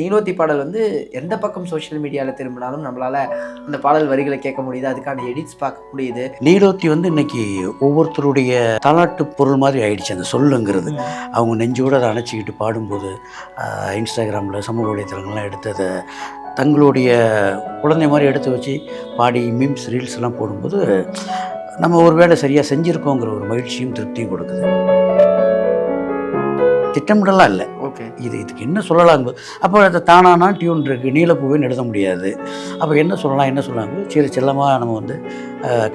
நீலோத்தி பாடல் வந்து எந்த பக்கம் சோஷியல் மீடியால திரும்பினாலும் நம்மளால அந்த பாடல் வரிகளை கேட்க முடியுது. அதுக்கான எடிட்ஸ் பார்க்க முடியுது. நீலோத்தி வந்து இன்னைக்கு ஒவ்வொருத்தருடைய தாலாட்டு பொருள் மாதிரி ஆயிடுச்சு அந்த சொல்லுங்கிறது. அவங்க நெஞ்சோட அதை அணைச்சிக்கிட்டு பாடும்போது இன்ஸ்டாகிராமில் சமூக வலைத்தளங்கள்லாம் எடுத்து அதை தங்களுடைய குழந்தை மாதிரி எடுத்து வச்சு பாடி மீம்ஸ் ரீல்ஸ் எல்லாம் போடும்போது நம்ம ஒரு வேளை சரியாக செஞ்சுருக்கோங்கிற ஒரு மகிழ்ச்சியும் திருப்தியும் கொடுக்குது. திட்டமிடலாம் இல்லை. ஓகே, இதுக்கு என்ன சொல்லலாம்? அப்போ அது தானானா டியூன் இருக்குது, நீலப்பூவேன்னு எழுத முடியாது. அப்போ என்ன சொல்லலாம் சரி செல்லமாக நம்ம வந்து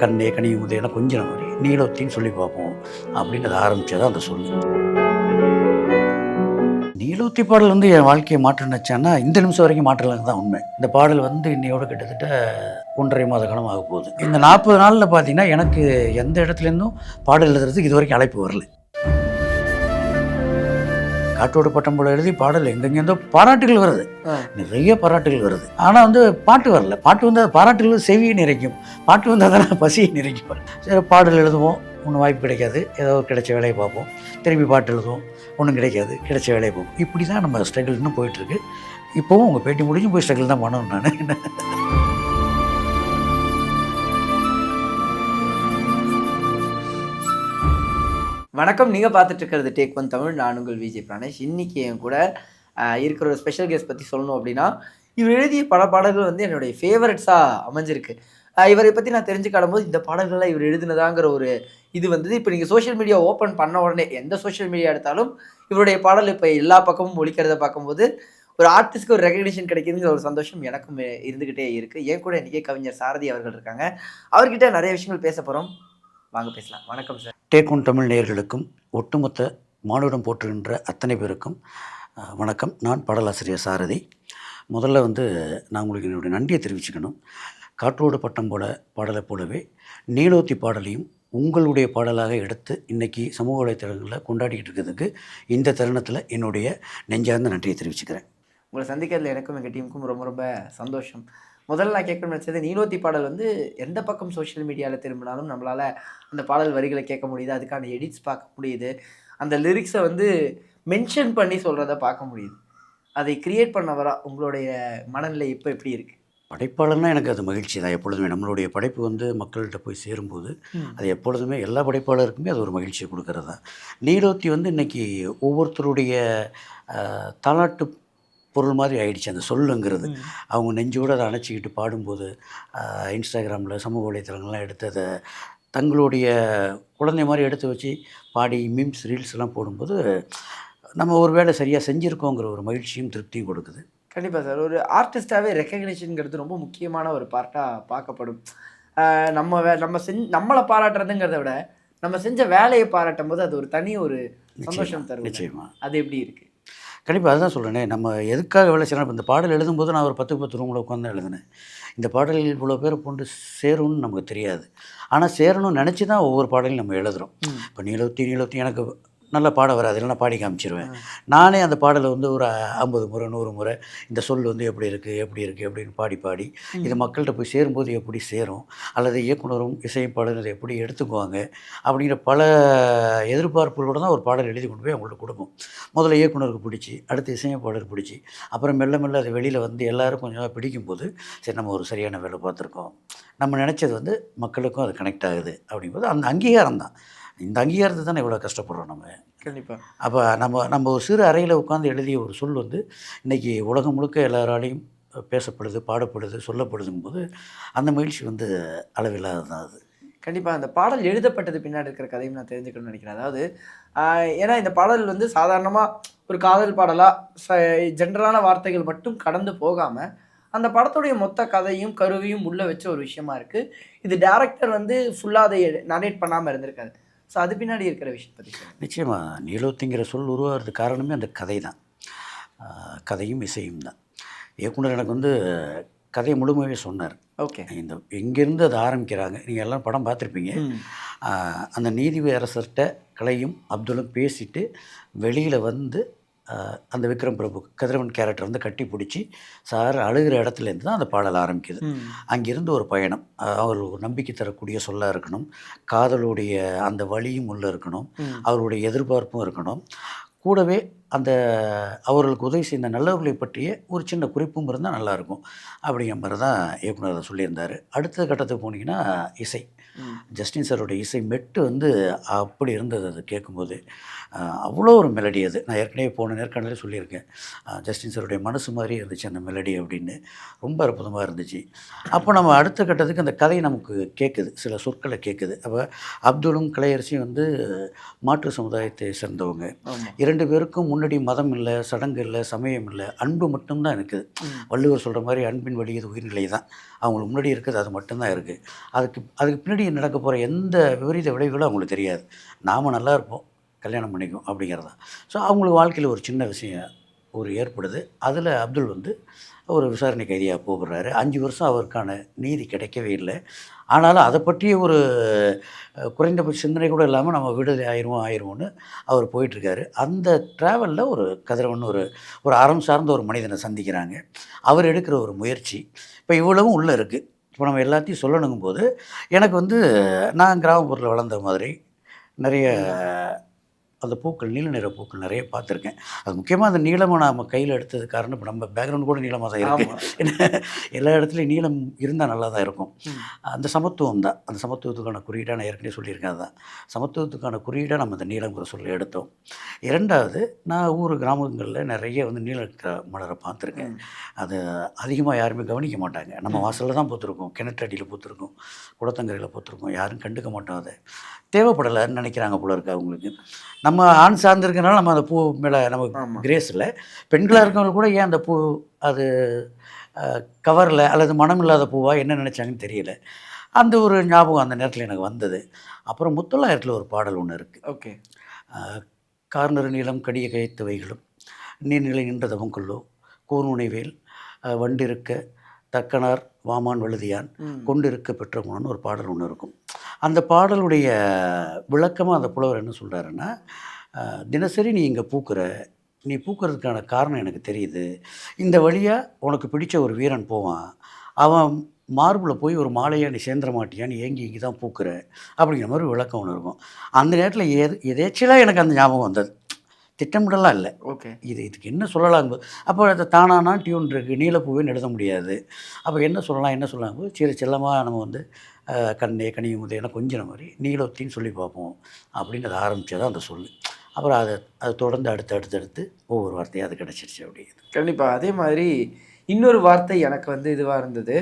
கண்ணே கனி முதலாம் கொஞ்சம் மாதிரி நீலோத்தின்னு சொல்லி பார்ப்போம் அப்படின்னு அதை ஆரம்பித்ததான் அந்த சொல்லு. நீலோத்தி பாடல் வந்து என் வாழ்க்கையை மாற்றினுச்சான்னா இந்த நிமிஷம் வரைக்கும் மாற்றலாங்க தான் உண்மை. இந்த பாடல் வந்து இன்னையோட கிட்டத்தட்ட 1.5 மாத காலம் ஆக போகுது. இந்த 40 நாளில் பார்த்தீங்கன்னா எனக்கு எந்த இடத்துலேருந்தும் பாடல் எழுதுறதுக்கு இது வரைக்கும் அழைப்பு வரல. காற்றோடு பட்டம் போல எழுதி பாடல் எங்கெங்கேருந்தோ பாராட்டுகள் வருது, நிறைய பாராட்டுகள் வருது. ஆனால் வந்து பாட்டு வரல. பாட்டு வந்து பாராட்டுகள் செவியை நிறைக்கும், பாட்டு வந்து அதெல்லாம் பசியை நிறைக்கும். சரி பாடல் எழுதுவோம், ஒன்றும் வாய்ப்பு கிடைக்காது, ஏதோ கிடைச்ச வேலையை பார்ப்போம். திரும்பி பாட்டு எழுதுவோம், ஒன்றும் கிடைக்காது, கிடைச்ச வேலையை பார்ப்போம். இப்படி தான் நம்ம ஸ்ட்ரகிள் இன்னும் போயிட்டுருக்கு. இப்போவும் உங்கள் பேட்டி முடிஞ்சும் போய் ஸ்ட்ரகிள் தான் பண்ணணும் நான். வணக்கம். நீங்கள் பார்த்துட்டு இருக்கிறது டேக் ஒன் தமிழ். நான் உங்கள் விஜய் பிராணேஷ். இன்னைக்கு என் கூட இருக்கிற ஒரு ஸ்பெஷல் கெஸ்ட் பற்றி சொல்லணும் அப்படின்னா, இவர் எழுதிய பல பாடல்கள் வந்து என்னுடைய ஃபேவரட்ஸாக அமைஞ்சிருக்கு. இவரை பற்றி நான் தெரிஞ்சுக்காடும் போது இந்த பாடல்கள்லாம் இவர் எழுதினதாங்கிற ஒரு இது வந்தது. இப்போ நீங்கள் சோஷியல் மீடியா ஓப்பன் பண்ண உடனே எந்த சோஷியல் மீடியா எடுத்தாலும் இவருடைய பாடல் இப்போ எல்லா பக்கமும் ஒலிக்கிறத பார்க்கும்போது ஒரு ஆர்டிஸ்ட்க்கு ஒரு ரெகக்னிஷன் கிடைக்குதுங்கிற ஒரு சந்தோஷம் எனக்கும் இருந்துக்கிட்டே இருக்குது. என் கூட இன்றைக்கி கவிஞர் சாரதி அவர்கள் இருக்காங்க. அவர்கிட்ட நிறைய விஷயங்கள் பேச போகிறோம். வாங்க பேசலாம். வணக்கம் சார். டேக் ஒன் தமிழ் நேயர்களுக்கும் ஒட்டுமொத்த மானுடம் போற்றுகின்ற அத்தனை பேருக்கும் வணக்கம். நான் பாடலாசிரியர் சாரதி. முதல்ல வந்து நான் உங்களுக்கு என்னுடைய நன்றியை தெரிவிச்சுக்கணும். காற்றோடு பட்டம் போல பாடலை போலவே நீலோத்தி பாடலையும் உங்களுடைய பாடலாக எடுத்து இன்றைக்கி சமூக வலைத்தளங்களில் கொண்டாடிக்கிட்டு இருக்கிறதுக்கு இந்த தருணத்தில் என்னுடைய நெஞ்சார்ந்த நன்றியை தெரிவிச்சுக்கிறேன். உங்களை சந்திக்கிறதுல எனக்கும் எங்கள் டீமுக்கும் ரொம்ப ரொம்ப சந்தோஷம். முதல்ல நான் கேட்கணும்னு நினச்சது, நீலோத்தி பாடல் வந்து எந்த பக்கம் சோஷியல் மீடியாவில் திரும்பினாலும் நம்மளால் அந்த பாடல் வரிகளை கேட்க முடியுது. அதுக்கான எடிட்ஸ் பார்க்க முடியுது. அந்த லிரிக்ஸை வந்து மென்ஷன் பண்ணி சொல்கிறத பார்க்க முடியுது. அதை கிரியேட் பண்ணவரா உங்களுடைய மனநிலை இப்போ எப்படி இருக்குது? படைப்பாளர்னால் எனக்கு அது மகிழ்ச்சி தான். எப்பொழுதுமே நம்மளுடைய படைப்பு வந்து மக்கள்கிட்ட போய் சேரும்போது அது எப்பொழுதுமே எல்லா படைப்பாளருக்குமே அது ஒரு மகிழ்ச்சியை கொடுக்கறது தான். நீலோத்தி வந்து இன்றைக்கி ஒவ்வொருத்தருடைய தாலாட்டு பொருள் மாதிரி ஆயிடுச்சு அந்த சொல்லுங்கிறது. அவங்க நெஞ்சோடு அதை அணைச்சிக்கிட்டு பாடும்போது இன்ஸ்டாகிராமில் சமூக வலைத்தளங்கள்லாம் எடுத்து அதை தங்களுடைய குழந்தை மாதிரி எடுத்து வச்சு பாடி மீம்ஸ் ரீல்ஸ் எல்லாம் போடும்போது நம்ம ஒரு வேளை சரியாக செஞ்சுருக்கோங்கிற ஒரு மகிழ்ச்சியும் திருப்தியும் கொடுக்குது. கண்டிப்பாக சார். ஒரு ஆர்டிஸ்டாகவே ரெக்கக்னிஷனுங்கிறது ரொம்ப முக்கியமான ஒரு பார்ட்டாக பார்க்கப்படும். நம்மளை பாராட்டுறதுங்கிறத விட நம்ம செஞ்ச வேலையை பாராட்டும் போது அது ஒரு தனி ஒரு சந்தோஷம் தரும். நிச்சயமாக அது எப்படி இருக்குது? கண்டிப்பாக அதுதான் சொல்கிறேனே. நம்ம எதுக்காக வேலை செய்யணும்? இப்போ இந்த பாடல் எழுதும்போது நான் ஒரு 10 ரூமில் உட்காந்து எழுதினேன். இந்த பாடல் இவ்வளோ பேரை கொண்டு சேரும்னு நமக்கு தெரியாது. ஆனால் சேரணும்னு நினச்சி தான் ஒவ்வொரு பாடலையும் நம்ம எழுதுகிறோம். இப்போ நீலோத்தி எனக்கு நல்லா பாட வராது, இல்லைனா பாடி காமிச்சிருவேன். நானே அந்த பாடலை வந்து ஒரு 50 முறை 100 முறை இந்த சொல் வந்து எப்படி இருக்குது அப்படின்னு பாடி இது மக்கள்கிட்ட போய் சேரும்போது எப்படி சேரும், அல்லது இயக்குனரும் இசையமைப்பாளரும் இதை எப்படி எடுத்துக்குவாங்க அப்படிங்கிற பல எதிர்பார்ப்புகளோடு தான் ஒரு பாடல் எழுதி கொண்டு போய் அவங்கள்ட்ட கொடுப்போம். முதல்ல இயக்குனருக்கு பிடிச்சி, அடுத்து இசையமைப்பாளருக்கு பிடிச்சி, அப்புறம் மெல்ல அது வெளியில் வந்து எல்லோரும் கொஞ்சம் பிடிக்கும்போது சரி நம்ம ஒரு சரியான வேலை பார்த்துருக்கோம், நம்ம நினச்சது வந்து மக்களுக்கும் அது கனெக்ட் ஆகுது அப்படிங்கும்போது அந்த அங்கீகாரம் தான். இந்த அங்கீகாரத்தை தானே இவ்வளோ கஷ்டப்படுறோம் நம்ம. கண்டிப்பாக. அப்போ நம்ம ஒரு சிறு அறையில் உட்காந்து எழுதிய ஒரு சொல் வந்து இன்றைக்கி உலகம் முழுக்க எல்லாராலையும் பேசப்படுது, பாடப்படுது, சொல்லப்படுதுங்கும்போது அந்த மகிழ்ச்சி வந்து அளவில்லாதது தான் அது. கண்டிப்பாக. அந்த பாடல் எழுதப்பட்டது பின்னாடி இருக்கிற கதையும் நான் தெரிஞ்சுக்கணும்னு நினைக்கிறேன். அதாவது ஏன்னா இந்த பாடல் வந்து சாதாரணமாக ஒரு காதல் பாடலாக ஜென்ரலான வார்த்தைகள் மட்டும் கடந்து போகாமல் அந்த படத்துடைய மொத்த கதையும் கருவையும் உள்ளே வச்ச ஒரு விஷயமா இருக்குது. இது டேரக்டர் வந்து ஃபுல்லாக அதை நரேட் பண்ணாமல் இருந்திருக்காரு. ஸோ அது பின்னாடி இருக்கிற விஷயம் பற்றி நிச்சயமாக நீலோத்திங்கிற சொல் உருவாகிறதுக்கு காரணமே அந்த கதை தான். கதையும் இசையும் தான். இயக்குனர் எனக்கு வந்து கதையை முழுமையாக சொன்னார். ஓகே. இந்த எங்கேருந்து அதை ஆரம்பிக்கிறாங்க, நீங்கள் எல்லாம் படம் பார்த்துருப்பீங்க. அந்த நீதிபதி அரசர்கிட்ட கலையும் அப்துல்லும் பேசிட்டு வெளியில் வந்து அந்த விக்ரம் பிரபு கதிரவன் கேரக்டர் வந்து கட்டி பிடிச்சி சார் அழுகிற இடத்துலேருந்து தான் அந்த பாடல் ஆரம்பிக்குது. அங்கேருந்து ஒரு பயணம், அவர் ஒரு நம்பிக்கை தரக்கூடிய சொல்லாக இருக்கணும், காதலுடைய அந்த வழியும் உள்ளே இருக்கணும், அவருடைய எதிர்பார்ப்பும் இருக்கணும், கூடவே அந்த அவர்களுக்கு உதவி செய்த நல்லவர்களை பற்றிய ஒரு சின்ன குறிப்பும் இருந்தால் நல்லாயிருக்கும் அப்படிங்கிற மாதிரி தான் இயக்குனர் அதை சொல்லியிருந்தார். அடுத்த கட்டத்துக்கு போனீங்கன்னா இசை. ஜஸ்டின் சாரோட இசை மெட்டு வந்து அப்படி இருந்தது. அது கேட்கும்போது அவ்வளோ ஒரு மெலடி. அது நான் ஏற்கனவே போன நேர்காணலே சொல்லியிருக்கேன். ஜஸ்டின் சாருடைய மனசு மாதிரி இருந்துச்சு அந்த மெலடி அப்படின்னு. ரொம்ப அற்புதமாக இருந்துச்சு. அப்போ நம்ம அடுத்த கட்டத்துக்கு அந்த கதை நமக்கு கேட்குது, சில சொற்களை கேட்குது. அப்போ அப்துலும் கலையரசியும் வந்து மாற்று சமுதாயத்தை சேர்ந்தவங்க. 2 பேருக்கும் முன்னாடி மதம் இல்லை, சடங்கு இல்லை, சமயம் இல்லை, அன்பு மட்டும்தான் இருக்குது. வள்ளுவர் சொல்கிற மாதிரி அன்பின் வழி இது உயிர்நிலை தான். அவங்களுக்கு முன்னாடி இருக்குது அது மட்டும்தான் இருக்குது. அதுக்கு பின்னாடி நடக்க போகிற எந்த விபரீத விளைவுகளும் அவங்களுக்கு தெரியாது. நாம் நல்லா இருப்போம், கல்யாணம் பண்ணிக்கும் அப்படிங்கிறது தான். ஸோ அவங்களுக்கு வாழ்க்கையில் ஒரு சின்ன விஷயம் ஏற்படுது. அதில் அப்துல் வந்து ஒரு விசாரணை கைதியாக போகிறாரு. 5 வருஷம் அவருக்கான நீதி கிடைக்கவே இல்லை. ஆனாலும் அதை பற்றிய ஒரு குறைந்தபட்ச சிந்தனை கூட இல்லாமல் நம்ம விடுதலை ஆயிடுவோம்னு அவர் போயிட்டுருக்காரு. அந்த ட்ராவலில் ஒரு கதிரவன் ஒரு அறம் சார்ந்த ஒரு மனிதனை சந்திக்கிறாங்க. அவர் எடுக்கிற ஒரு முயற்சி இப்போ இவ்வளவும் உள்ளே இருக்குது. இப்போ நம்ம எல்லாத்தையும் சொல்லணுங்கும் போது எனக்கு வந்து நான் கிராமப்புறத்தில் வளர்ந்த மாதிரி நிறைய அந்த பூக்கள், நீல நிற பூக்கள் நிறைய பார்த்துருக்கேன். அது முக்கியமாக அந்த நீளமாக நம்ம கையில் எடுத்தது காரணம் இப்போ நம்ம பேக்ரவுண்ட் கூட நீளமாக தான் இருக்குது. ஏன்னா எல்லா இடத்துலையும் நீளம் இருந்தால் நல்லா தான் இருக்கும். அந்த சமத்துவம் தான். அந்த சமத்துவத்துக்கான குறியீடாக நான் ஏற்கனவே சொல்லியிருக்கேன். அதுதான் சமத்துவத்துக்கான குறியீடாக நம்ம அந்த நீளங்கிற சொல்லி எடுத்தோம். 2வது, நான் கிராமங்களில் நிறைய வந்து நீல மலரை பார்த்துருக்கேன். அது அதிகமாக யாருமே கவனிக்க மாட்டாங்க. நம்ம வாசலில் தான் பூத்துருக்கோம், கிணற்றடியில் பூத்துருக்கோம், குளத்தங்கரையில் பூத்துருக்கோம், யாரும் கண்டுக்க மாட்டோம். அதை தேவைப்படலைன்னு நினைக்கிறாங்க போல இருக்கு அவங்களுக்கு. நம்ம ஆண் சார்ந்திருக்கனால நம்ம அந்த பூ மேலே நமக்கு கிரேஸ் இல்லை. பெண்களாக இருக்கவங்க கூட ஏன் அந்த பூ அது கவரில் அல்லது மனம் இல்லாத பூவாக என்ன நினச்சாங்கன்னு தெரியல. அந்த ஒரு ஞாபகம் அந்த நேரத்தில் எனக்கு வந்தது. அப்புறம் முத்தொள்ளாயிரத்தில் ஒரு பாடல் ஒன்று இருக்குது. ஓகே. கார்னர் நீளம் கடிய கயத்தவைகளும் நீர்நிலை நின்ற தவங்கொள்ளோ கூர்முனைவேல் வண்டிருக்க தக்கனார் வாமான் வழுதியான் கொண்டிருக்க பெற்ற குணம்னு ஒரு பாடல் ஒன்று இருக்கும். அந்த பாடலுடைய விளக்கமாக அந்த புலவர் என்ன சொல்கிறாருன்னா, தினசரி நீ இங்கே நீ பூக்கிறதுக்கான காரணம் எனக்கு தெரியுது. இந்த வழியாக உனக்கு பிடிச்ச ஒரு வீரன் போவான், அவன் மார்பில் போய் ஒரு மாலையாக நீ சேர்ந்துட மாட்டியான்னு ஏங்கி இங்கே தான் பூக்கிற அப்படிங்கிற மாதிரி விளக்கம் ஒன்று இருக்கும். அந்த நேரத்தில் எதேச்சிலாக எனக்கு அந்த ஞாபகம் வந்தது. திட்டமிடலாம் இல்லை. ஓகே. இதுக்கு என்ன சொல்லலாம்? அப்போ அது தானானா டியூன் இருக்குது, நீலப்பூவேன்னு எழுத முடியாது. அப்போ என்ன சொல்லலாம் சரி செல்லமாக நம்ம வந்து கண்ணே கனியும் முதேன கொஞ்சம் மாதிரி நீலத்தின்னு சொல்லி பார்ப்போம் அப்படின்னு அதை ஆரம்பித்ததான் அந்த சொல்லு. அப்புறம் அதை தொடர்ந்து அடுத்து ஒவ்வொரு வார்த்தையும் அது கிடச்சிருச்சு அப்படிங்கிறது. கண்டிப்பாக. அதே மாதிரி இன்னொரு வார்த்தை எனக்கு வந்து இதுவாக இருந்தது.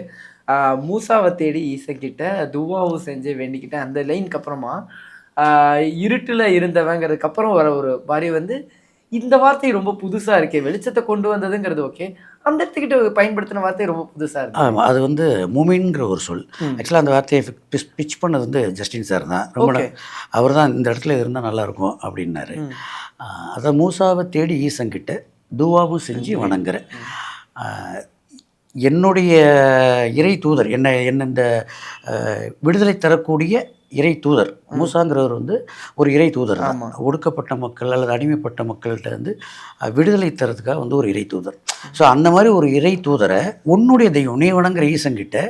மூசாவை தேடி ஈசக்கிட்ட துவாவும் செஞ்சு வேண்டிக்கிட்டேன். அந்த லைனுக்கு அப்புறமா இருட்டில் இருந்தவங்கிறதுக்கு அப்புறம் வர ஒரு வரி வந்து இந்த வார்த்தை ரொம்ப புதுசாக இருக்கே, வெளிச்சத்தை கொண்டு வந்ததுங்கிறது ஓகே, அந்த இடத்துக்கிட்ட பயன்படுத்தின வார்த்தை ரொம்ப புதுசாக இருக்கு. ஆமாம், அது வந்து முமின்கிற ஒரு சொல். ஆக்சுவலாக அந்த வார்த்தையை பிச் பண்ணது வந்து ஜஸ்டின் சார் தான். ரொம்ப அவர் தான் இந்த இடத்துல இருந்தால் நல்லாயிருக்கும் அப்படின்னாரு. அதை மூசாவை தேடி ஈசங்கிட்ட துவாவும் செஞ்சு வணங்குறேன். என்னுடைய இறை தூதர் என்ன இந்த விடுதலை தரக்கூடிய இறை தூதர் மூசாங்கிறவர் வந்து ஒரு இறை தூதர் தான். ஒடுக்கப்பட்ட மக்கள் அல்லது அடிமைப்பட்ட மக்கள்கிட்ட வந்து விடுதலை தரதுக்காக வந்து ஒரு இறை தூதர். ஸோ அந்த மாதிரி ஒரு இறை தூதரை உன்னுடைய தெய்வம் நீ வணங்குற ஈசங்கிட்ட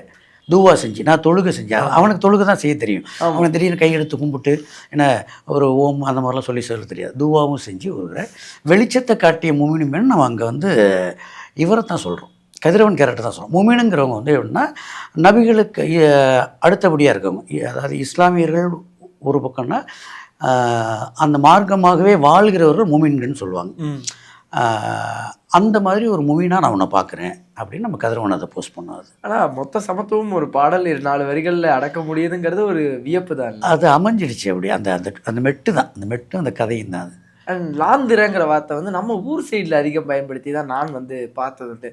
தூவா செஞ்சு நான் தொழுகை செஞ்சேன். அவனுக்கு தொழுகை தான் செய்ய தெரியும். அவனுக்கு திடீர்னு கையெடுத்து கும்பிட்டு என்ன ஒரு ஓம் அந்த மாதிரிலாம் சொல்ல தெரியாது. தூவாவும் செஞ்சு ஒரு வெளிச்சத்தை காட்டிய முமினுமே நம்ம அங்கே வந்து இவரை தான் சொல்கிறோம், கதிரவன் கேரக்டர் தான் சொல்கிறோம். முமினுங்கிறவங்க வந்து எப்படின்னா நபிகளுக்கு அடுத்தபடியாக இருக்கவங்க. அதாவது இஸ்லாமியர்கள் ஒரு பக்கம்னா அந்த மார்க்கமாகவே வாழ்கிறவர்கள் முமின்கள்னு சொல்லுவாங்க. அந்த மாதிரி ஒரு முமினாக நான் உன்னை பார்க்குறேன் அப்படின்னு நம்ம கதிரவன் அதை போஸ்ட் பண்ணாது. ஆனால் மொத்த சமத்துவம் ஒரு பாடல் 4 வரிகளில் அடக்க முடியுதுங்கிறது ஒரு வியப்பு தான். அது அமைஞ்சிடுச்சு அப்படி. அந்த மெட்டு தான், அந்த மெட்டு அந்த கதையும் தான். அது லாந்திரங்கிற வார்த்தை வந்து நம்ம ஊர் சைடில் அதிகம் பயன்படுத்தி தான் நான் வந்து பார்த்தது.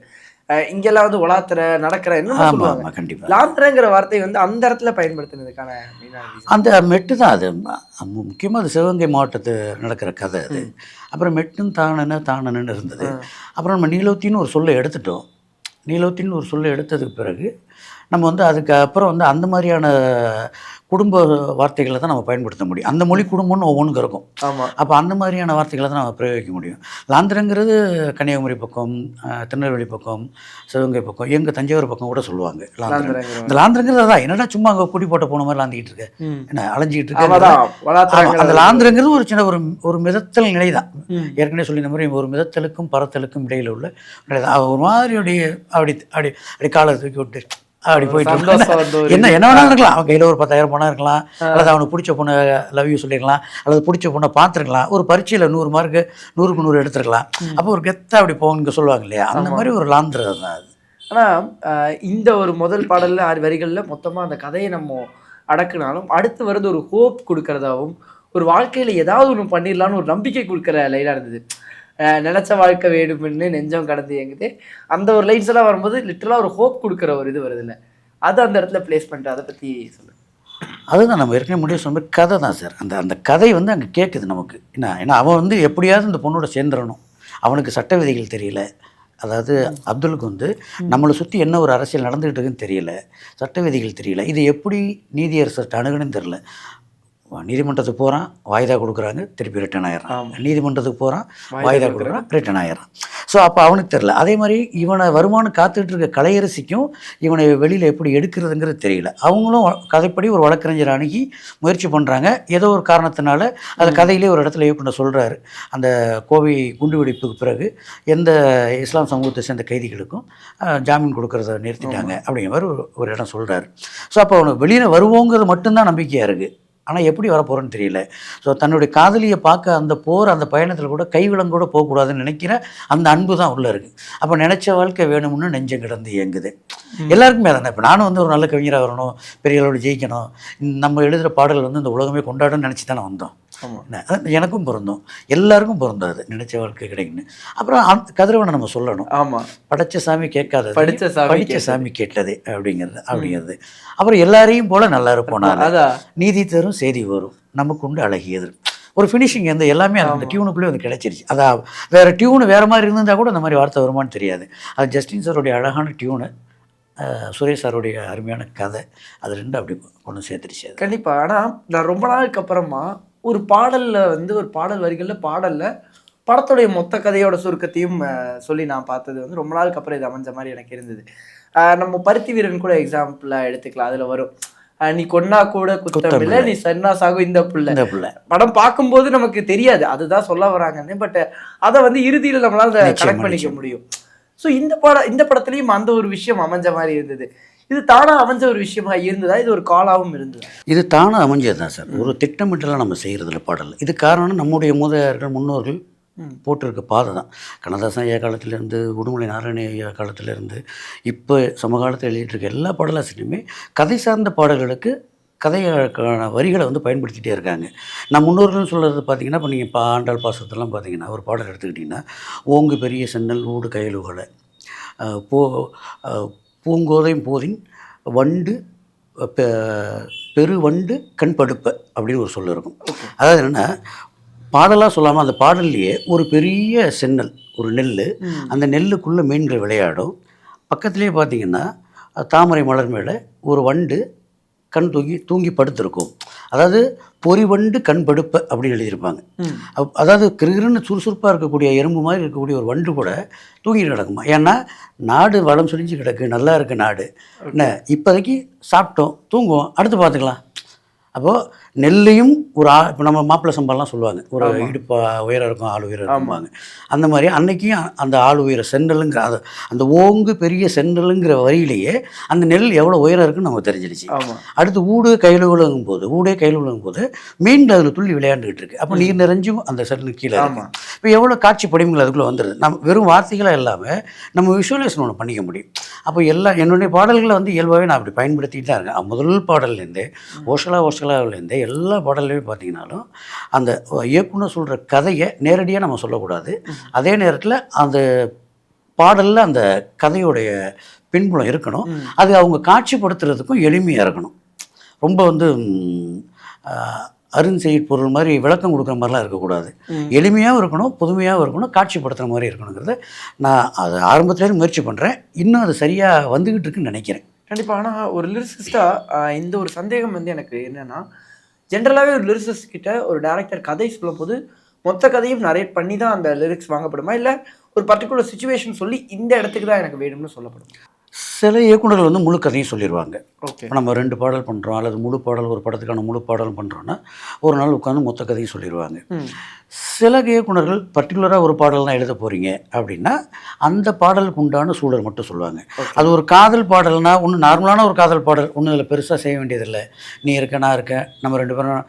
இங்கெல்லாம் வந்து ஒலாத்திர நடக்கிற என்ன சொல்லுவாங்க. கண்டிப்பாக லாந்திரங்கிற வார்த்தை வந்து அந்த இடத்துல பயன்படுத்தினதுக்கான அந்த மெட்டு தான். அது முக்கியமாக அது சிவகங்கை மாவட்டத்து நடக்கிற கதை அது. அப்புறம் மெட்டும் தானன்னு இருந்தது. அப்புறம் நம்ம நீலோத்தின்னு ஒரு சொல்லை எடுத்துட்டோம். நீலோத்தின்னு ஒரு சொல்ல எடுத்ததுக்கு பிறகு நம்ம வந்து அதுக்கு அப்புறம் வந்து அந்த மாதிரியான குடும்ப வார்த்தைகளை தான் நம்ம பயன்படுத்த முடியும். அந்த மொழி குடும்பம்னு ஒவ்வொன்றுக்கும் இருக்கும். ஆமாம். அப்போ அந்த மாதிரியான வார்த்தைகளை தான் நம்ம பிரயோகிக்க முடியும். லாந்திரங்கிறது கன்னியாகுமரி பக்கம், திருநெல்வேலி பக்கம், சிவகங்கை பக்கம், எங்கள் தஞ்சாவூர் பக்கம் கூட சொல்லுவாங்க லாந்திரன். லாந்திரங்கிற இந்த லாந்திரங்கிறது அதான் என்னடா சும்மா அங்கே குடி போட்ட போன மாதிரி லாந்திக்கிட்டு இருக்க, என்ன அலைஞ்சிக்கிட்டு இருக்க. ஆமாதான் ஆமா, வளாத்தரங்கள் அந்த லாந்திரங்கிறது ஒரு சின்ன ஒரு மிதத்தல் நிலை தான். ம். ஏற்கனவே சொல்லி இந்த மாதிரி ஒரு மிதத்தலுக்கும் பறத்தலுக்கும் இடையில உள்ள நிலை தான். ஒரு மாதிரி அப்படி அப்படி அப்படி காலை தூக்கி விட்டு அப்படி போயிட்டு சந்தோஷம் வந்து ஒரு என்ன என்ன வேணாலும் இருக்கலாம். அவன் கையில் ஒரு 10,000 பணம் இருக்கலாம், அல்லது அவனுக்கு பிடிச்ச பொண்ணை லவ் யூ சொல்லியிருக்கலாம், அல்லது பிடிச்ச பொண்ணை பார்த்துருக்கலாம், ஒரு பரீட்சையில் 100 மார்க்கு 100க்கு 100 எடுத்துருக்கலாம். அப்போ ஒரு கெத்தாக அப்படி போகணுங்க சொல்லுவாங்க இல்லையா, அந்த மாதிரி ஒரு லாந்திரம் தான் அது. ஆனால் இந்த ஒரு முதல் பாடலில் 6 வரிகளில் மொத்தமாக அந்த கதையை நம்ம அடக்குனாலும் அடுத்து வருது ஒரு ஹோப் கொடுக்கறதாவும் ஒரு வாழ்க்கையில் ஏதாவது ஒன்று பண்ணிடலான்னு ஒரு நம்பிக்கை கொடுக்குற லைனாக இருந்தது. நினச்ச வாழ்க்கை வேணும்னு நெஞ்சம் கடந்து இயங்குது. அந்த ஒரு லைன்ஸ் எல்லாம் வரும்போது லிட்டரலாக ஒரு ஹோப் கொடுக்குற ஒரு இது வருது இல்லை, அது அந்த இடத்துல பிளேஸ்மெண்ட், அதை பற்றி சொல்லுங்கள். அதுதான் நம்ம ஏற்கனவே முடிவு சொன்ன மாதிரி கதை தான் சார். அந்த கதை வந்து அங்கே கேட்குது நமக்கு. ஏன்னா அவன் வந்து எப்படியாவது இந்த பொண்ணோட சேர்ந்துடணும். அவனுக்கு சட்ட விதிகள் தெரியல. அதாவது அப்துலுக்கு வந்து நம்மளை சுற்றி என்ன ஒரு அரசியல் நடந்துகிட்டு இருக்குன்னு தெரியல, சட்ட விதிகள் தெரியல. இது எப்படி நீதியரசர்கிட்ட அணுகுன்னு தெரியல. நீதிமன்றத்துக்கு போகிறான், வாய்தா கொடுக்குறாங்க, திருப்பி ரிட்டர்ன் ஆயிடுறான். நீதிமன்றத்துக்கு போகிறான், வாய்தா கொடுக்குறான், ரிட்டர்ன் ஆயிடுறான். ஸோ அப்போ அவனுக்கு தெரில. அதே மாதிரி இவனை வருமானம் காத்துக்கிட்டு இருக்க கலையரசிக்கும் இவனை வெளியில் எப்படி எடுக்கிறதுங்கிறது தெரியல. அவங்களும் கதைப்படி ஒரு வழக்கறிஞர் அணுகி முயற்சி பண்ணுறாங்க. ஏதோ ஒரு காரணத்தினால அந்த கதையிலே ஒரு இடத்துல இயக்குனர் சொல்கிறாரு, அந்த கோவை குண்டுவெடிப்புக்கு பிறகு எந்த இஸ்லாம் சமூகத்தை சேர்ந்த கைதிகளுக்கும் ஜாமீன் கொடுக்கறத நிறுத்திட்டாங்க அப்படிங்கிற மாதிரி ஒரு இடம் சொல்கிறாரு. ஸோ அப்போ அவனுக்கு வெளியில் வருவோங்கிறது மட்டும்தான் நம்பிக்கையாக இருக்குது. ஆனால் எப்படி வரப்போகிறோன்னு தெரியல. ஸோ தன்னுடைய காதலியை பார்க்க அந்த அந்த பயணத்தில் கூட கைவிலங்கு கூட போகக்கூடாதுன்னு நினைக்கிற அந்த அன்பு தான் உள்ளே இருக்குது. அப்போ நினச்ச வாழ்க்கை வேணும்னு நெஞ்சம் கிடந்து இயங்குது. எல்லாருக்குமே அதானே. இப்போ நானும் வந்து ஒரு நல்ல கவிஞராக வரணும், பெரிய அளவில் ஜெயிக்கணும், நம்ம எழுதுகிற பாடல் வந்து இந்த உலகமே கொண்டாடணும்னு நினச்சி தானே வந்தோம். எனக்கும் பொருந்தும், எல்லாருக்கும் பொருந்தும். அது நினைச்ச வாழ்க்கை கிடைக்குன்னு. அப்புறம் கதிரவனை நம்ம சொல்லணும். ஆமாம், படைச்ச சாமி கேட்காது, படித்த சாமி கேட்டது அப்படிங்கிறது. அப்புறம் எல்லாரையும் போல நல்லா இருப்போம், நீதி தரும் செய்தி வரும், நமக்கு உண்டு அழகியது. ஒரு ஃபினிஷிங் வந்து எல்லாமே அந்த டியூனுக்குள்ளே வந்து கிடைச்சிருச்சு. அதான் வேறு டியூனு வேறு மாதிரி இருந்திருந்தால் கூட இந்த மாதிரி வார்த்தை வருமானு தெரியாது. அது ஜஸ்டின் சாருடைய அழகான டியூனு, சுரேஷ் சாருடைய அருமையான கதை, அது ரெண்டும் அப்படி கொண்டு சேர்த்துருச்சு. கண்டிப்பாக. ஆனால் நான் ரொம்ப நாளுக்கு அப்புறமா ஒரு பாடலில் வந்து ஒரு பாடல் வரிகளில் படத்துடைய மொத்த கதையோட சுருக்கத்தையும் சொல்லி நான் பார்த்தது வந்து ரொம்ப நாளுக்கு அப்புறம் இது அமைஞ்ச மாதிரி எனக்கு இருந்தது. நம்ம பருத்தி வீரன் கூட எக்ஸாம்பிளாக எடுத்துக்கலாம். அதில் வரும், நீ கொன்னா கூட குத்தம் இல்லை, நீ சன்னா சாகும் இந்த புள்ள. படம் பார்க்கும்போது நமக்கு தெரியாது அதுதான் சொல்ல வராங்கன்னு, பட் அதை வந்து இறுதியில் நம்மளால கனெக்ட் பண்ணிக்க முடியும். ஸோ இந்த படத்துலையும் அந்த ஒரு விஷயம் அமைஞ்ச மாதிரி இருந்தது. இது தானாக அமைஞ்ச ஒரு விஷயமா இருந்ததா, இது ஒரு காலாகவும் இருந்தது? இது தானாக அமைஞ்சது தான் சார். ஒரு திட்டமிட்டலாம் நம்ம செய்கிறதில்ல பாடல். இது காரணம் நம்முடைய மூதாதையர்கள் முன்னோர்கள் போட்டிருக்க பாதை தான். கண்ணதாசன் ஐயா காலத்திலேருந்து, உடுமலை நாராயண ஐயா காலத்திலேருந்து, இப்போ சமகாலத்தில் எழுதிட்டுருக்க எல்லா பாடலாசிரியருமே கதை சார்ந்த பாடல்களுக்கு கதைக்கான வரிகளை வந்து பயன்படுத்திகிட்டே இருக்காங்க. நான் முன்னோர்கள்னு சொல்கிறது பார்த்தீங்கன்னா, இப்போ நீங்கள் ஆண்டாள் பாசத்தெல்லாம் பார்த்தீங்கன்னா, ஒரு பாடல் எடுத்துக்கிட்டிங்கன்னா, ஓங்கு பெரிய சென்னல் ஊடு கயலுகளை பூங்கோதையும் போதின் வண்டு பெருவண்டு கண் படுப்ப அப்படின்னு ஒரு சொல்ல இருக்கும். அதாவது என்னென்னா, பாடலாக சொல்லாமல் அந்த பாடல்லையே ஒரு பெரிய சென்னல், ஒரு நெல், அந்த நெல்லுக்குள்ளே மீன்கள் விளையாடும். பக்கத்துலேயே பார்த்திங்கன்னா தாமரை மலர் மேலே ஒரு வண்டு கண் தூங்கி படுத்திருக்கும். அதாவது பொறிவண்டு கண் படுப்ப அப்படின்னு எழுதியிருப்பாங்க. அதாவது கிருகிருன்னு சுறுசுறுப்பாக இருக்கக்கூடிய எறும்பு மாதிரி இருக்கக்கூடிய ஒரு வண்டு கூட தூங்கிட்டு கிடக்குமா. ஏன்னா நாடு வளம் சுழிஞ்சு கிடக்கு, நல்லா இருக்குது நாடு, என்ன இப்போதைக்கு சாப்பிட்டோம் தூங்குவோம், அடுத்து பார்த்துக்கலாம். அப்போது நெல்லையும் ஒரு இப்போ நம்ம மாப்பிள்ளை சம்பாலாம் சொல்லுவாங்க, ஒரு இடுப்பு உயரம் இருக்கும், ஆள் உயரம் இருக்குவாங்க. அந்த மாதிரி அன்னைக்கும் அந்த ஆள் உயர சென்னலுங்கிற அந்த ஓங்கு பெரிய சென்னலுங்கிற வரியிலேயே அந்த நெல் எவ்வளோ உயரம் இருக்குன்னு நமக்கு தெரிஞ்சிடுச்சு. அடுத்து ஊடே கையில் விழுங்கும் போது மீன் அதில் துள்ளி விளையாண்டுக்கிட்டு இருக்கு. அப்போ நீர் நிறைஞ்சும் அந்த சென்னல் கீழே இருக்கு. இப்போ எவ்வளோ காட்சி படிமங்கள் அதுக்குள்ளே வந்துடுது. நம்ம வெறும் வார்த்தைகளாக இல்லாமல் நம்ம விஷுவலைசேஷன் ஒன்று பண்ணிக்க முடியும். அப்போ என்னுடைய பாடல்களை வந்து இயல்பாகவே நான் அப்படி பயன்படுத்திட்டு தான் இருக்கேன். முதல் பாடல்லேருந்து ஓஷலாவிலேருந்து எல்லா பாடல்லையுமே பார்த்தீங்கன்னாலும் அந்த இயக்குனர் சொல்கிற கதையை நேரடியாக நம்ம சொல்லக்கூடாது. அதே நேரத்தில் அந்த பாடலில் அந்த கதையுடைய பின்புலம் இருக்கணும். அது அவங்க காட்சிப்படுத்துறதுக்கும் எளிமையாக இருக்கணும். ரொம்ப வந்து அருண்செய்ட் பொருள் மாதிரி விளக்கம் கொடுக்குற மாதிரிலாம் இருக்கக்கூடாது. எளிமையாகவும் இருக்கணும், புதுமையாகவும் இருக்கணும், காட்சிப்படுத்துகிற மாதிரி இருக்கணுங்கிறத நான் அது ஆரம்பத்துலேருந்து முயற்சி பண்ணுறேன். இன்னும் அது சரியாக வந்துக்கிட்டு இருக்குன்னு நினைக்கிறேன். கண்டிப்பாக. ஆனால் ஒரு லிரிசிஸ்டாக இந்த ஒரு சந்தேகம் வந்து எனக்கு என்னென்னா, ஜென்ரலாகவே ஒரு லிரிசிஸ்ட் கிட்ட ஒரு டேரக்டர் கதை சொல்லும்போது மொத்த கதையும் நரேட் பண்ணி தான் அந்த லிரிக்ஸ் வாங்கப்படுமா, இல்லை ஒரு பர்டிகுலர் சுச்சுவேஷன் சொல்லி இந்த இடத்துக்கு தான் எனக்கு வேணும்னு சொல்லப்படும்? சில இயக்குனர்கள் வந்து முழு கதையும் சொல்லிடுவாங்க. ஓகே. இப்போ நம்ம 2 பாடல் பண்ணுறோம் அல்லது முழு பாடல், ஒரு படத்துக்கான முழு பாடலும் பண்ணுறோன்னா ஒரு நாள் உட்காந்து மொத்த கதையும் சொல்லிடுவாங்க. சில இயக்குனர்கள் பர்டிகுலராக ஒரு பாடல் தான் எழுத போகிறீங்க அப்படின்னா அந்த பாடலுக்கு உண்டான சூழல் மட்டும் சொல்லுவாங்க. அது ஒரு காதல் பாடல்னா ஒன்று நார்மலான ஒரு காதல் பாடல், ஒன்றும் இதில் பெருசாக செய்ய வேண்டியதில்லை. நீ இருக்க நான் இருக்கேன், நம்ம 2 பேரும்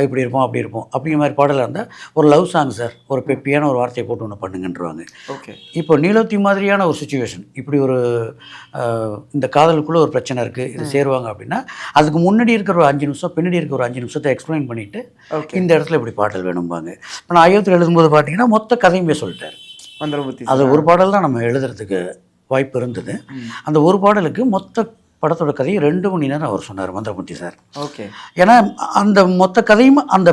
இப்படி இருப்போம் அப்படி இருப்போம் அப்படிங்கிற மாதிரி பாடலாக இருந்தால் ஒரு லவ் சாங் சார், ஒரு பெப்பியான ஒரு வார்த்தையை போட்டு ஒன்று பண்ணுங்கன்றுவாங்க. ஓகே. இப்போ நீலோத்தி மாதிரியான ஒரு சுச்சுவேஷன், இப்படி ஒரு இந்த காதலுக்குள்ளே ஒரு பிரச்சனை இருக்குது, இது சேருவாங்க அப்படின்னா அதுக்கு முன்னாடி இருக்கிற ஒரு 5 நிமிஷம், பின்னாடி இருக்கிற ஒரு 5 நிமிஷத்தை எக்ஸ்பிளைன் பண்ணிவிட்டு இந்த இடத்துல இப்படி பாடல் வேணும்பாங்க. இப்போ நான் ஐயத்தில் எழுதும்போது பார்த்தீங்கன்னா மொத்த கதையுமே சொல்லிட்டார். அது ஒரு பாடல் தான் நம்ம எழுதுறதுக்கு வாய்ப்பு இருந்தது. அந்த ஒரு பாடலுக்கு மொத்த படத்தோட கதையை 2 மணி நேரம் அவர் சொன்னார், மந்திரமூர்த்தி சார். ஓகே. ஏன்னா அந்த மொத்த கதையும் அந்த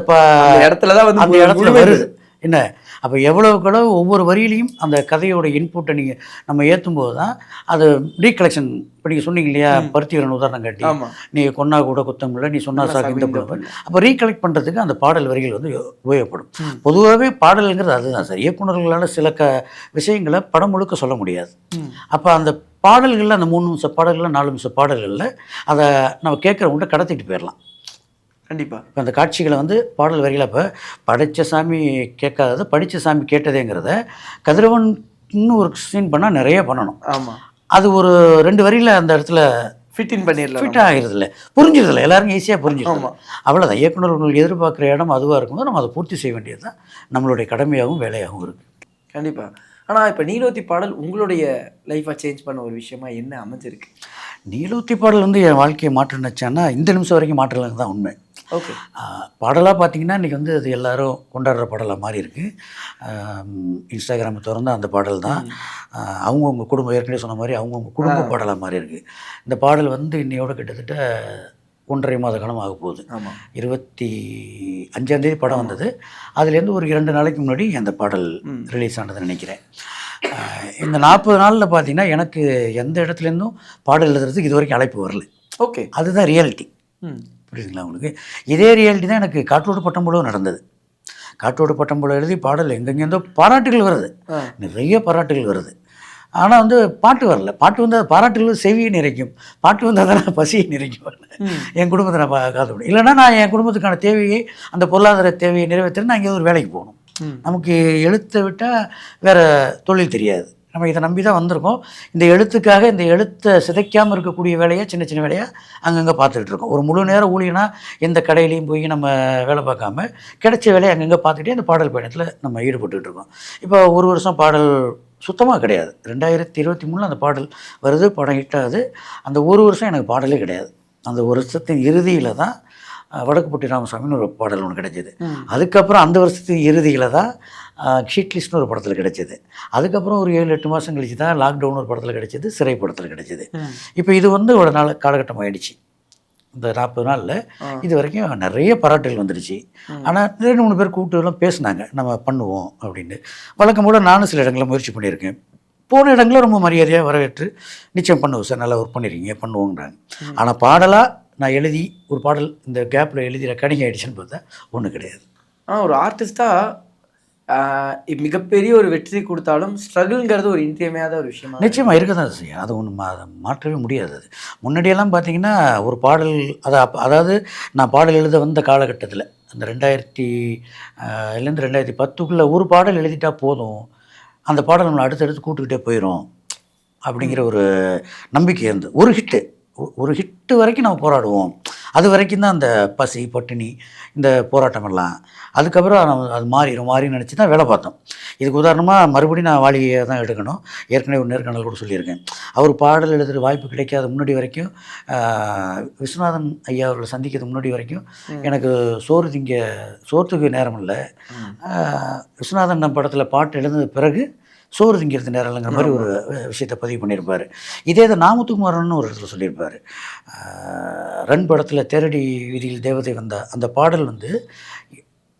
இடத்துல தான் வந்து அந்த இடத்துல வருது என்ன. அப்போ எவ்வளவுக்களவு ஒவ்வொரு வரியிலையும் அந்த கதையோட இன்புட்டை நீங்கள் நம்ம ஏற்றும்போது தான் அது ரீகலெக்ஷன். இப்போ நீங்கள் சொன்னீங்க இல்லையா, பருத்திவரன் உதாரணம் காட்டி, நீ கொன்னா கூட குத்தம் இல்லை, நீ சொன்னா சாக்கு இந்த படம். அப்போ ரீகலெக்ட் பண்ணுறதுக்கு அந்த பாடல் வரிகள் வந்து உபயோகப்படும். பொதுவாகவே பாடல்ங்கிறது அதுதான் சார். இயக்குநர்களால் சில விஷயங்களை படம் முழுக்க சொல்ல முடியாது. அப்போ அந்த பாடல்களில் அந்த 3 நிமிஷ பாடல்களில் 4 நிமிஷ பாடல்களில் அதை நம்ம கேட்குறவங்கள்ட்ட கடத்திட்டு போயிடலாம். கண்டிப்பாக. இப்போ அந்த காட்சிகளை வந்து பாடல் வரிகளை இப்போ படைத்த சாமி கேட்காததை படித்த சாமி கேட்டதேங்கிறத கதிரவன் இன்னும் ஒரு சீன் பண்ணால் நிறைய பண்ணணும். ஆமாம். அது ஒரு 2 வரியில் அந்த இடத்துல ஃபிட் பண்ணிடலாம். ஃபிட் ஆகிறதில்ல, புரிஞ்சிருதில்ல, எல்லாருக்கும் ஈஸியாக புரிஞ்சிடும். அவ்வளோதான். இயக்குநர்கள் எதிர்பார்க்குற இடம் அதுவாக இருக்கும்போது நம்ம அதை பூர்த்தி செய்ய வேண்டியது தான் நம்மளுடைய கடமையாகவும் வேலையாகவும் இருக்குது. கண்டிப்பாக. ஆனால் இப்போ நீலோத்தி பாடல் உங்களுடைய லைஃப்பை சேஞ்ச் பண்ண ஒரு விஷயமா என்ன அமைஞ்சிருக்கு? நீலோத்தி பாடல் வந்து என் வாழ்க்கையை மாற்றினுச்சான்னா இந்த நிமிஷம் வரைக்கும் மாற்றலைங்க தான் உண்மை. ஓகே. பாடலாக பார்த்தீங்கன்னா இன்றைக்கி வந்து அது எல்லோரும் கொண்டாடுற பாடலாக மாதிரி இருக்குது. இன்ஸ்டாகிராமை திறந்து அந்த பாடல் தான் அவங்கவுங்க குடும்பம், ஏற்கனவே சொன்ன மாதிரி அவங்கவுங்க குடும்ப பாடலாக மாதிரி இருக்குது. இந்த பாடல் வந்து இன்னையோட கிட்டத்தட்ட 1.5 மாத காலம் ஆக போகுது. 25ஆம் தேதி படம் வந்தது. அதுலேருந்து ஒரு 2 நாளைக்கு முன்னாடி அந்த பாடல் ரிலீஸ் ஆனதுன்னு நினைக்கிறேன். இந்த 40 நாளில் பார்த்தீங்கன்னா எனக்கு எந்த இடத்துலேருந்தும் பாடல் எழுதுறதுக்கு இது வரைக்கும் அழைப்பு வரல. ஓகே. அதுதான் ரியாலிட்டி. புரியுதுங்களா உங்களுக்கு? இதே ரியாலிட்டி தான் எனக்கு காற்றோடு பட்டம்புலம் நடந்தது. காற்றோடு பட்டம்புலம் எழுதி பாடல் எங்கெங்கேருந்தோ பாராட்டுகள் வருது, நிறைய பாராட்டுகள் வருது. ஆனால் வந்து பாட்டு வரல. பாட்டு வந்து பாராட்டுகள் செவியை நிறைக்கும், பாட்டு வந்து அதனால் பசியை நிறைக்கும். என் குடும்பத்தை நான் காத்து முடியும். இல்லைன்னா நான் என் குடும்பத்துக்கான தேவையை, அந்த பொருளாதார தேவையை நிறைவேற்ற நான் இங்கே ஒரு வேலைக்கு போகணும். நமக்கு எழுத்தை விட்டால் வேறு தொழில் தெரியாது. நம்ம இதை நம்பி தான் வந்திருக்கோம். இந்த எழுத்துக்காக இந்த எழுத்தை சிதைக்காமல் இருக்கக்கூடிய வேலையை சின்ன சின்ன வேலையாக அங்கங்கே பார்த்துக்கிட்டு இருக்கோம். ஒரு முழு நேரம் ஊழியனா எந்த கடையிலையும் போய் நம்ம வேலை பார்க்காம கிடைச்ச வேலையை அங்கங்கே பார்த்துக்கிட்டே இந்த பாடல் பயணத்தில் நம்ம ஈடுபட்டுக்கிட்டு இருக்கோம். இப்போ ஒரு வருஷம் பாடல் சுத்தமாக கிடையாது. 2023 அந்த பாடல் வருது, படம் ஹிட் ஆகுது. அந்த ஒரு வருஷம் எனக்கு பாடலே கிடையாது. அந்த வருஷத்தின் இறுதியில் தான் வடக்குப்பட்டி ராமசாமின்னு ஒரு பாடல் ஒன்று கிடைச்சிது. அதுக்கப்புறம் அந்த வருஷத்தின் இறுதியில் தான் ஷீட் லிஸ்ட்னு ஒரு படத்தில் கிடைச்சிது. அதுக்கப்புறம் ஒரு 7-8 மாதம் கழிச்சு தான் லாக்டவுன் ஒரு படத்தில் கிடைச்சிது, சிறை படத்தில் கிடைச்சிது. இப்போ இது வந்து ஒரு நாள் காலகட்டம் ஆகிடுச்சு. இந்த 40 நாளில் இது வரைக்கும் நிறைய பாராட்டுகள் வந்துடுச்சு. ஆனால் 2-3 பேர் கூப்பிட்டுலாம் பேசினாங்க, நம்ம பண்ணுவோம் அப்படின்னு. வழக்கம் போல் நானும் சில இடங்களில் முயற்சி பண்ணியிருக்கேன். போன இடங்களில் ரொம்ப மரியாதையாக வரவேற்று நிச்சயம் பண்ணுவோம் சார், நல்லா ஒர்க் பண்ணியிருக்கீங்க, பண்ணுவோங்கிறாங்க. ஆனால் பாடலாக நான் எழுதி ஒரு பாடல் இந்த கேப்பில் எழுதி ரெக்கார்டிங் ஆகிடுச்சுன்னு பார்த்தா ஒன்றும் கிடையாது. ஒரு ஆர்டிஸ்ட்டாக மிகப்பெரிய ஒரு வெற்றி கொடுத்தாலும் ஸ்ட்ரகிள்ங்கிறது ஒரு இன்றியமையாத ஒரு விஷயமா நிச்சயமாக இருக்க தான் செய்யும். அது ஒன்று மாற்றவே முடியாது. அது முன்னாடியெல்லாம் பார்த்தீங்கன்னா ஒரு பாடல் அதாவது நான் பாடல் எழுத வந்த காலகட்டத்தில் அந்த 2000லேருந்து 2010க்குள்ளே ஒரு பாடல் எழுதிட்டா போதும், அந்த பாடல் நம்மளை அடுத்தடுத்து கூப்பிட்டுக்கிட்டே போயிடும் அப்படிங்கிற ஒரு நம்பிக்கை இருந்தது. ஒரு ஹிட்டு வரைக்கும் நம்ம போராடுவோம். அது வரைக்கும் தான் அந்த பசி பட்டினி இந்த போராட்டமெல்லாம். அதுக்கப்புறம் நம்ம அது மாறின்னு நினச்சி தான் வேலை பார்த்தோம். இதுக்கு உதாரணமாக மறுபடியும் நான் வாலியை தான் எடுக்கணும். ஏற்கனவே ஒரு நேர்காணல் கூட சொல்லியிருக்கேன். அவர் பாடல் எழுதுகிற வாய்ப்பு கிடைக்காத முன்னாடி வரைக்கும், விஸ்வநாதன் ஐயா அவர்களை சந்திக்கிறது முன்னாடி வரைக்கும் எனக்கு சோற்றுக்கு நேரம் இல்லை. விஸ்வநாதன் படத்தில் பாட்டு எழுந்த பிறகு சோறு திங்கிறது நேரம் இல்லைங்கிற மாதிரி ஒரு விஷயத்தை பதிவு பண்ணியிருப்பார். இதே இதை நாமத்துக்குமாரன்னு ஒரு இடத்துல சொல்லியிருப்பார். ரன் படத்தில் தேரடி வீதியில் தேவதை வந்தா அந்த பாடல் வந்து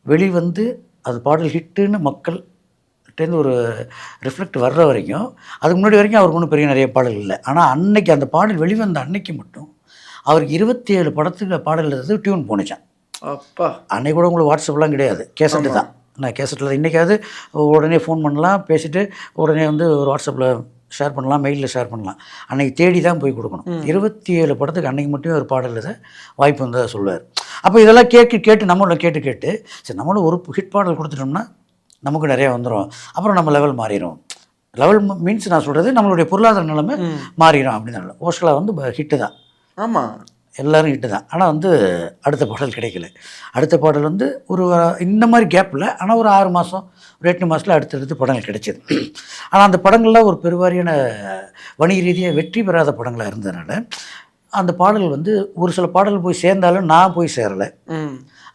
வெளிவந்து அது பாடல் ஹிட்டுன்னு மக்கள்கிட்டேருந்து ஒரு ரிஃப்ளெக்ட் வர்ற வரைக்கும், அதுக்கு முன்னாடி வரைக்கும் அவருக்கு ஒன்றும் பெரிய நிறைய பாடல் இல்லை. ஆனால் அன்னைக்கு அந்த பாடல் வெளிவந்த அன்னைக்கு மட்டும் அவருக்கு 27 படத்துக்கு பாடல் எழுதுறது டியூன் போணுச்சான். அப்பா! அன்னைக்கு கூட உங்களுக்கு வாட்ஸ்அப்லாம் கிடையாது, கேசட்டு தான். நான் கேசட்டில் தான். இன்றைக்காவது உடனே ஃபோன் பண்ணலாம், பேசிவிட்டு உடனே வந்து ஒரு வாட்ஸ்அப்பில் ஷேர் பண்ணலாம், மெயிலில் ஷேர் பண்ணலாம். அன்றைக்கி தேடி தான் போய் கொடுக்கணும். 27 படத்துக்கு அன்றைக்கி மட்டுமே ஒரு பாடல் எழுத வாய்ப்பு வந்ததாக சொல்லுவார். அப்போ இதெல்லாம் கேட்டு நம்மளும் கேட்டு சரி நம்மளும் ஒரு ஹிட் பாடல் கொடுத்துட்டோம்னா நமக்கு நிறையா வந்துடும், அப்புறம் நம்ம லெவல் மாறிடும். லெவல் மீன்ஸ் நான் சொல்கிறது நம்மளுடைய பொருளாதார நிலைமை மாறிடும் அப்படின்னு. ஓஷலா வந்து ஹிட்டு தான். ஆமாம், எல்லோரும் ஹிட்டு தான். ஆனால் வந்து அடுத்த பாடல் கிடைக்கல. அடுத்த பாடல் வந்து ஒரு இந்த மாதிரி கேப்பில், ஆனால் ஒரு 6 மாதம் ஒரு 8 மாதத்தில் அடுத்தடுத்து படங்கள் கிடைச்சிது. ஆனால் அந்த படங்கள்லாம் ஒரு பெருவாரியான வணிக ரீதியாக வெற்றி பெறாத படங்களாக இருந்ததுனால அந்த பாடல் வந்து ஒரு சில பாடல் போய் சேர்ந்தாலும் நான் போய் சேரலை.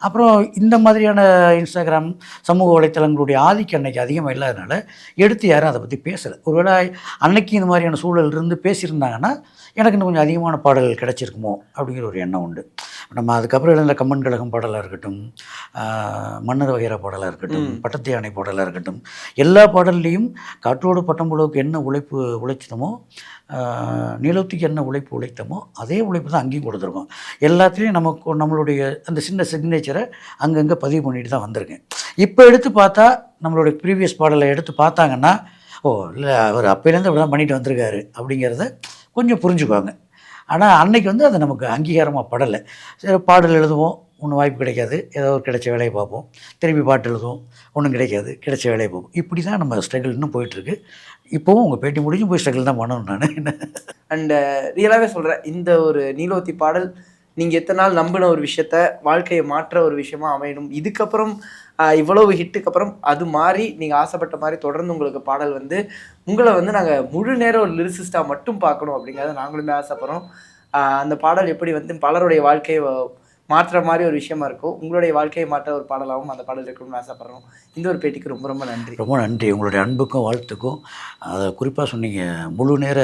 அப்புறம் இந்த மாதிரியான இன்ஸ்டாகிராம் சமூக வலைத்தளங்களுடைய ஆதிக்கம் அன்றைக்கி அதிகமாக இல்லாதனால எடுத்து யாரும் அதை பற்றி பேசலை. ஒருவேளை அன்னைக்கு இந்த மாதிரியான சூழல் இருந்து பேசியிருந்தாங்கன்னா எனக்கு இன்னும் கொஞ்சம் அதிகமான பாடல்கள் கிடச்சிருக்குமோ அப்படிங்கிற ஒரு எண்ணம் உண்டு. நம்ம அதுக்கப்புறம் எழுந்த கம்மன் கழகம் பாடலாக இருக்கட்டும், மன்னர் வகைரா பாடலாக இருக்கட்டும், பட்டத்து யானை பாடலாக இருக்கட்டும், எல்லா பாடல்லையும் காற்றோடு பட்டம்புழுவுக்கு என்ன உழைச்சதமோ, நிலத்துக்கு என்ன உழைத்தமோ அதே உழைப்பு தான் அங்கேயும் கொடுத்துருக்கோம். எல்லாத்துலேயும் நம்மளுடைய அந்த சின்ன சிக்னேச்சரை அங்கங்கே பதிவு பண்ணிட்டு தான் வந்திருக்கேன். இப்போ எடுத்து பார்த்தா நம்மளுடைய ப்ரீவியஸ் பாடலை எடுத்து பார்த்தாங்கன்னா, ஓ இல்லை அவர் அப்போலேருந்து அப்படி தான் பண்ணிட்டு வந்திருக்காரு அப்படிங்கிறத கொஞ்சம் புரிஞ்சுக்குவாங்க. ஆனால் அன்னைக்கு வந்து அது நமக்கு அங்கீகாரமாக படலை. சரி பாடல் எழுதுவோம், ஒன்றும் வாய்ப்பு கிடைக்காது, ஏதோ ஒரு கிடைச்ச வேலையை பார்ப்போம். திரும்பி பாட்டு எழுதுவோம், ஒன்றும் கிடைக்காது, கிடைச்ச வேலையை பார்ப்போம். இப்படி தான் நம்ம ஸ்ட்ரகிள் இன்னும் போயிட்டுருக்கு. இப்போவும் உங்கள் பேட்டி முடிஞ்சும் போய் ஸ்ட்ரகிள் தான் பண்ணணும் நான். அண்டு ரியலாகவே சொல்கிறேன், இந்த ஒரு நீலோத்தி பாடல் நீங்கள் எத்தனை நாள் நம்பின ஒரு விஷயத்த வாழ்க்கையை மாற்ற ஒரு விஷயமா அமையணும். இதுக்கப்புறம் இவ்வளவு ஹிட்டுக்கு அப்புறம் அது மாறி நீங்கள் ஆசைப்பட்ட மாதிரி தொடர்ந்து உங்களுக்கு பாடல் வந்து உங்களை வந்து நாங்கள் முழு நேரம் ஒரு லிரிசிஸ்டாக மட்டும் பார்க்கணும் அப்படிங்கிறத நாங்களுமே ஆசைப்படுறோம். அந்த பாடல் எப்படி வந்து பலருடைய வாழ்க்கையை மாற்றுற மாதிரி ஒரு விஷயமா இருக்கும், உங்களுடைய வாழ்க்கையை மாற்ற ஒரு பாடலாகவும் அந்த பாடல் இருக்கணும்னு ஆசைப்படுறோம். இந்த ஒரு பேட்டிக்கு ரொம்ப ரொம்ப நன்றி. ரொம்ப நன்றி. உங்களுடைய அன்புக்கும் வாழ்த்துக்கும். அதை குறிப்பாக சொன்னீங்க, முழு நேர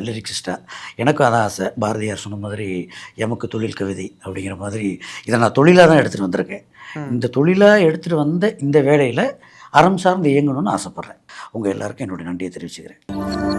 லிரிக்ஸிஸ்டாக. எனக்கும் அதான் ஆசை. பாரதியார் சொன்ன மாதிரி எமக்கு தொழில் கவிதை அப்படிங்கிற மாதிரி இதை நான் தொழிலாக தான் எடுத்துகிட்டு வந்திருக்கேன். இந்த தொழிலாக எடுத்துகிட்டு வந்த இந்த வேலையில் அறம் சார்ந்து இயங்கணும்னு ஆசைப்பட்றேன். உங்கள் எல்லாருக்கும் என்னுடைய நன்றியை தெரிவிச்சுக்கிறேன்.